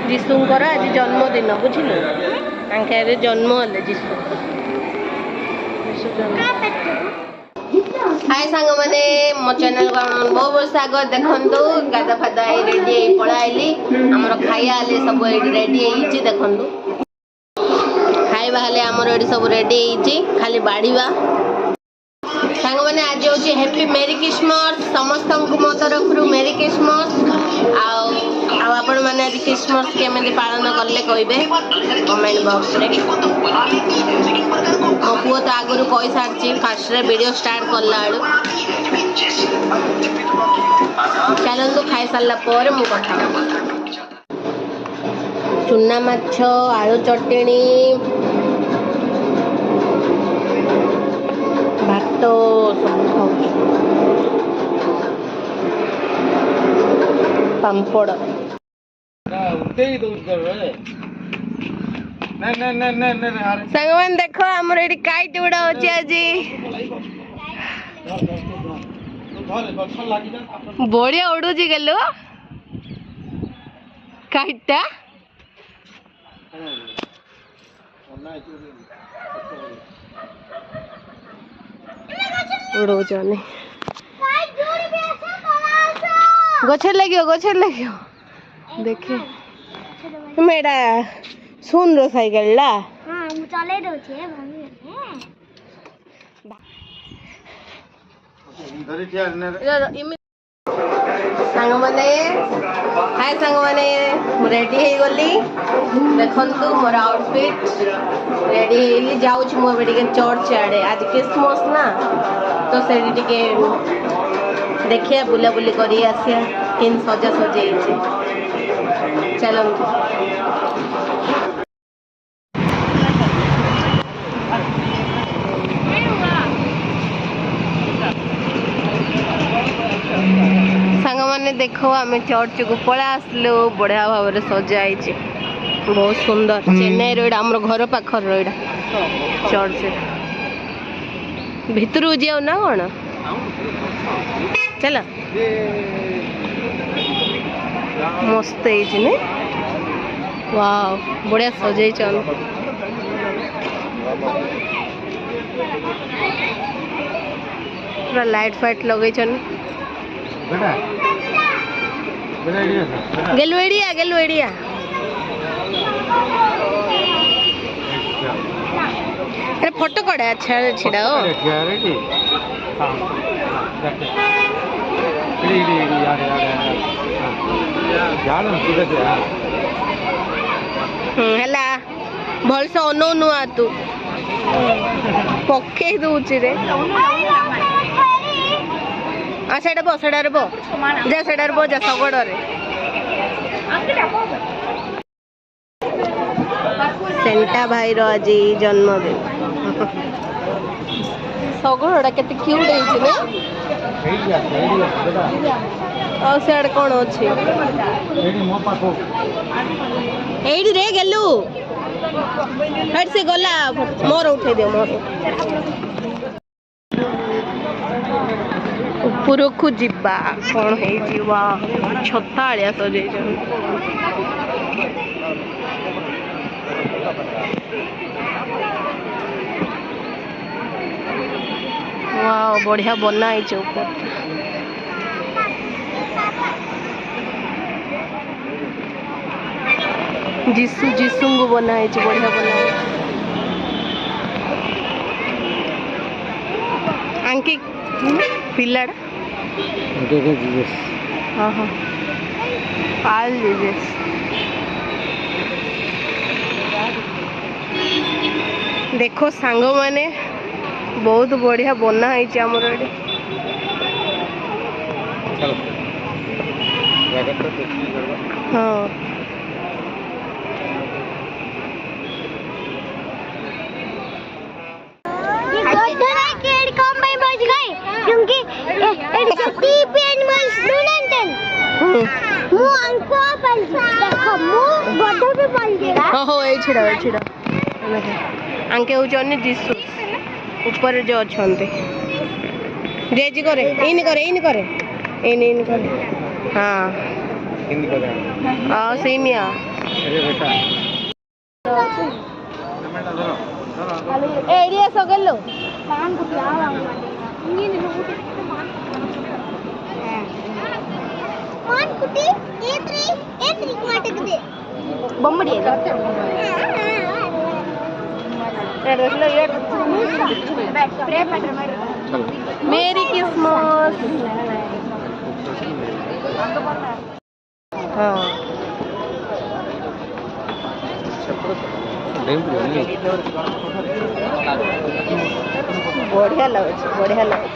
जीशुंकर आज जन्मदिन बुझिल आंखे जन्म हेले जीशु हाय सांग मैंने मो चैनल को बहुत बहुत स्वागत देखंतु गादा फादा रेडी पळाइली हमर खाइया आले सब रेडी होइछि देखंतु खाइबा हले हमर एडी सब रेडी होइछि खाली बाड़ीबा सांग मैंने आज होछि हैप्पी मेरी क्रिसमस समस्त को मो तरफ रु मेरी क्रिसमस आपण माने आज क्रिसमस केमेंती पालन करले कहबे कमेंट बॉक्स रे मो पुओ तो आगुरु कहि सारछि फास्ट रे वीडियो स्टार्ट करला आडू चलंतु खाइ सारला पर मु कथा चुना माछ आलू चटणी भात सब खाऊ पापड़ संगमान देखो हमर एडी काइट उड़ा होची आजी बढ़िया उड़ूची गेलो काइटा उड़ोचने गछर लगियो देखे मेरा सुन रो साइकिल ला हां मु चले दो छे भांगी धरि चार ने सांग माने हाय सांग माने रेडी हे गली देखंतु मोर आउटफिट रेडी हेली जाउ छु मो बेटी के चर्च आड़े आज क्रिसमस ना तो सेडी टिके देखिया बुला बुली करी आसिया किन सजा सजे चलो सांग माने देखो आम चर्च को पड़ा आसलु बढ़िया भाव में सजाई बहुत सुंदर चेन्नई रोड आम घर पाखर रोड चर्च भितर जाऊ ना कौन चल मस्त है वाव बढ़िया सजाई पूरा लाइट फाइट लगे गेलुएडिया अरे फोटो कड़े अच्छा छिड़ा हो हैला भलसे अनु नुआ तू पके दूची रे सेटा बो जा सेटार बो जा सगड़े सेंटा भाई रो आज जन्मदिन सगड़ा केते क्यूट होइछि ने आ सेड कोन अछि एडी मो पाखो एडी रे गेलु हट से गला मोर उठे दे मोर ऊपर को जीवा कौन है जीवा छत्ता आलिया सजे वाह बढ़िया बना है ऊपर जीसु को बना है बढ़िया बना है आंकी पिल्लाड़ा हाँ हाँ पाल जीजस देखो सांग माने बहुत बढ़िया बना है आमर एडी हाँ क्योंकि एनिमल्स डोनेंटन मु अंको पाल देखो मु बडो पे पाल देला हो ए छिड़ा आंके होचने जीसु ऊपर जो अछंते जेजी करे इन करे इन करे हां इन करे सेमिया एरिया सगलो बम्बड़ी मेरी किस्मत हाँ बढ़िया लगे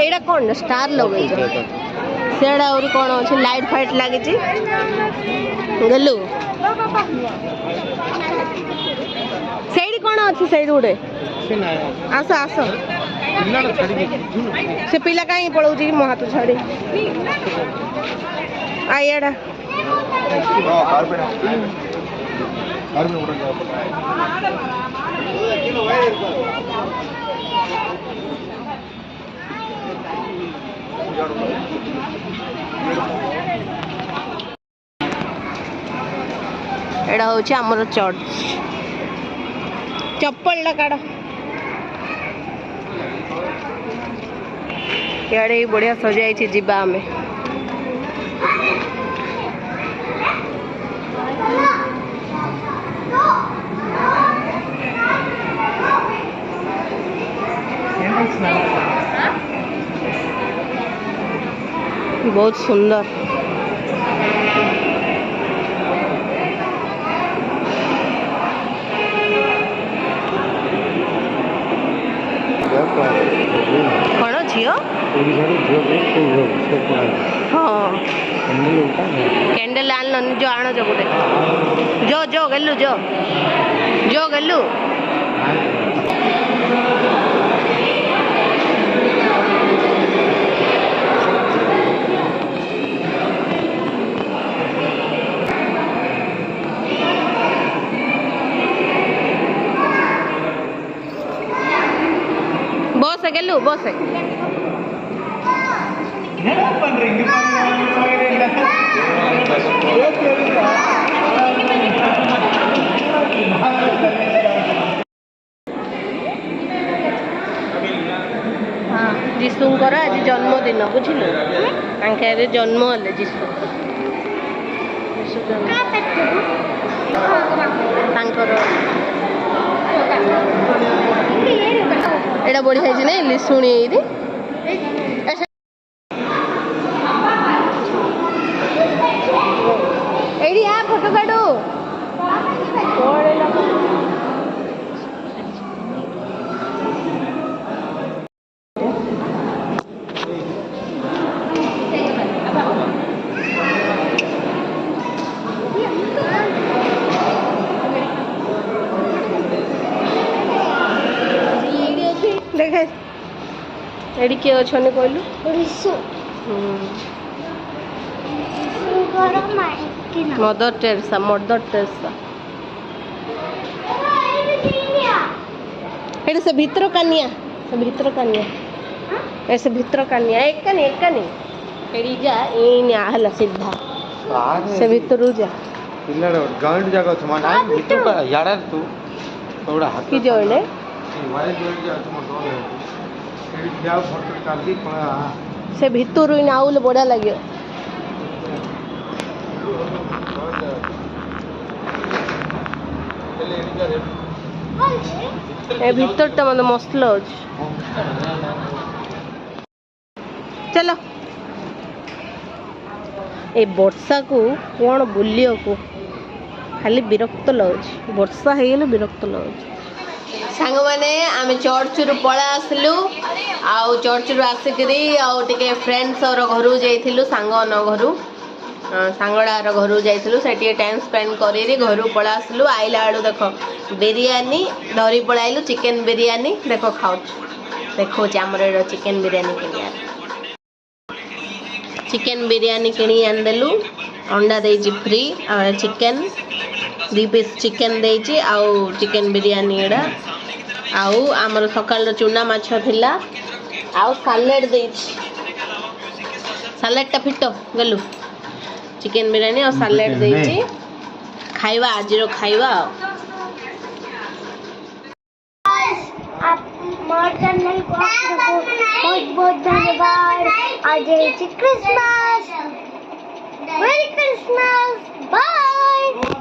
एटा कौन स्टार लगे सेड़ा और कौन अच्छे लाइट फाइट लगे गलु सैड कौन अच्छी सैड गोटे आस आस से पिला कहीं पड़ोची मो हाथ छाड़ी आइयाडा एड़ा होची हमर चर्च चप्पल काड़ इे बढ़िया सजाई जीवा आम बहुत सुंदर कौन झील हाँ कैंडल आन जो आण जो गोटे जो गलु जो गलु बस गलु बस जीशुंकर आज जन्मदिन बुझिल आंखे जन्म हेले जीशु एटा बढ़िया है ना लिशुणी एडी आ फोटो काढू देखे एडी किए अच्छे कहलु मदर टेरेसा एडी से भीतर कन्या ऐसे भीतर कन्या एक कनी एडी जा इन आहला सीधा से भीतर जा पिल्लाडो गांड जागा छ माने भीतर का याडा तू थोड़ा हाथ की जोड़े वाले जोड़ जा तुम दो एडी क्या फोटो काट दी से भीतर इन आउल बड़ा लगे ए भीतर टा मतलब मस्त लग चलो ए वर्षा को कौन बुलियो को खाली विरक्त लगे वर्षा हो गले विरक्त लगे सांग माने आमे चर्च रु पळा आसलु आउ चर्च रु आसिकरी आउ टिके फ्रेंड्स और घरु जाइथिलु सांगन घरु सांगड़ार घर जाइलु से टाइम स्पेंड करी घर पड़ा आसलु आइला आलू देख बिरियानी धरी पड़ाइलु चिकेन बिरियानी देख खाऊ देखो आमर चिकेन बिरियानी चिकेन बिरियानी किणी आनदेलु अंडा देजी फ्री चिकेन 2 पीस चिकेन देजी आउ चिकेन बिरियानी एडा आउ आमर सकाल चूना माछ थिला आउ सालेड देजी सालेड टा फिटो गलु चिकन बिरयानी और सालाड देइछि खाइबा आजिरो खाइबा आप हमारे चैनल को बहुत बहुत धन्यवाद। आज है क्रिसमस, मेरी क्रिसमस, बाय।